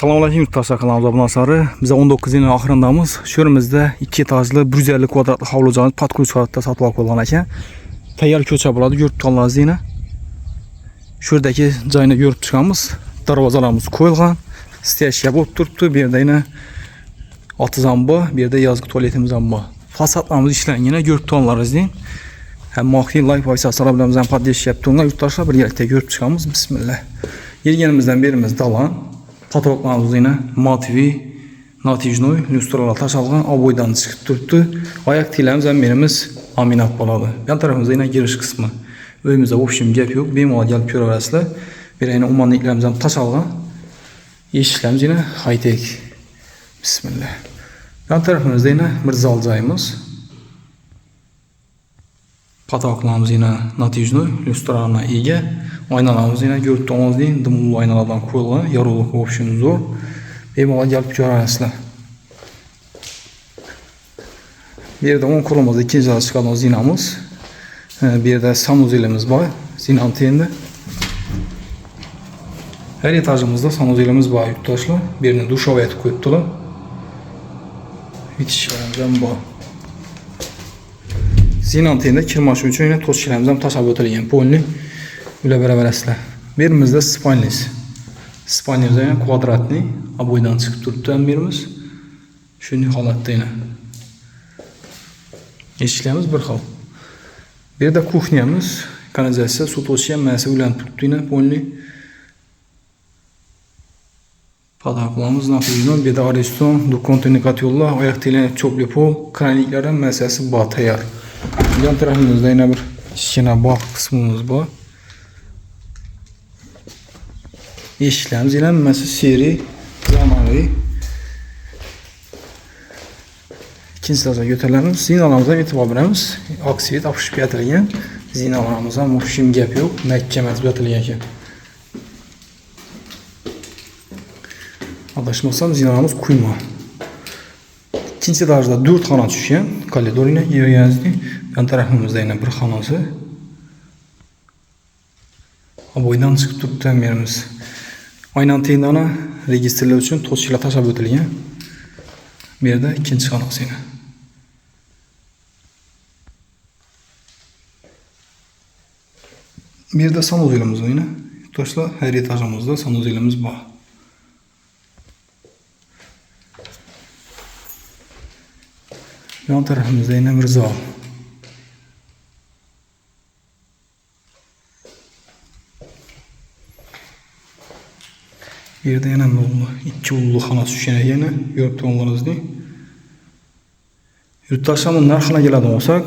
Assalomu alaykum yurtdoshlar, kanalimiz obunachilari. Biz 19 yilning oxirindamiz. Shu yerimizda 2 etajli 150 kvadratli hovli joyni podkruj holatda sotib olgan ekan. Tayyor ko'cha bo'ladi, ko'rib turganlaringizni. Shu yerdagi joyni ko'rib chiqamiz. Darvozalarimiz qo'yilgan, steyshya bo'lib turibdi. Bu yerda yana otizam bor, bu yerda yozgi tualetimiz ham bor. Fasadlarimiz ishlangan, ko'rib turganlaringizni. Ham maxfiy like va sasalar bilan bizdan podeshyapti. Unda yurtdoshlar birgalikda ko'rib chiqamiz. Bismillah. Yerganimizdan berimiz dalan. Patoklarımız yine matvi, natijnoy, lüstralar taşalgan, aboydan çıkıp turibdi. Ayak tilemiz hem birimiz aminat boladı. Yan tarafımızda yine giriş kısmı. Öyümüzde opşim gap yok. Bemalol gelip ko'raverasizlar. Bir yine umanlıklarımız hem taşalgan. Yeşiklerimiz yine high-tech. Bismillah. Yan tarafımızda yine bir zal joyimiz. Patoklarımız yine natijnoy, lüstralarına ega. Aynalarımız yine görüp turganız deyin, dımlı aynalardan qo'yilgan, yorug'lik opsiyoni zo'r. Bemalol gelip ko'rasizlar. Bu yerda 10 qurilmada ikinci jala chiqadigan zinamiz. Bu yerda sanuzelimiz bor, zinam tengda. Her etajimizda sanuzelimiz bor yurtdoshlar. Bu yerni dushovaya etib qo'yibdilar. Bitishlarimiz ham bor. Zinam tengda kirmash uchun yana to'siqlarimiz ham tashlab o'tilgan, polni. Ular beraverasizlar. Berimizda spalnis. Spalnimiz yana kvadratli, aboydan chiqib turibdi ham berimiz. Shunday holatda yana. Eshiklarimiz bir xil. Bu yerda kuxnyamiz, kanalizatsiya, suv to'sish ham masa ulanib turibdi yana polni. Patoklarimiz napilyon, bu yerda ariston, do'kontonik yo'llar, oyoq teli cho'pli pol, kranliklar ham masasi bor tayyor. Yon tarafimizda yana bir kichkina bog' qismimiz bor. Eshiklarimiz yine mesela seri, zamanlı. İkinci sırada götürülerimiz. Zinalarımızdan e'tibor beramiz. Aksiyet apışıp yatırılgan. Zinalarımızdan muhşim gap yok. Mahkamat yatırılgan ekan. Adashmasam zinalarımız quyma. İkinci etajda 4 xona tushgan. Koridor yine yig'ilganizdi. Yan tarafimizda yana bir xonasi. Aboydan chiqib turibdi ham yerimiz. Aynan tengdana registrlar uchun to'siqlar tashlab o'tilgan. Bu yerda ikkinchi xonasi yana. Bu yerda sanuzelimiz bor yana. To'shlar har etajimizda sanuzelimiz bor. Yon tarafimizda yana bir zal. Bu yerda yana ikki ullu xona tushgan ekan, ko'rib turganlaringizdek. Yurtdoshlarning narxini keladigan bo'lsak,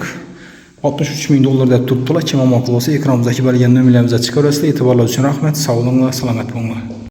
63 ming dollar deb turibdilar. Kim olmoqchi bo'lsa, ekranimizdagi belgilangan nomerlarimizga chiqaverasizlar. E'tiborlar uchun rahmat. Sog' bo'linglar, salomat bo'linglar.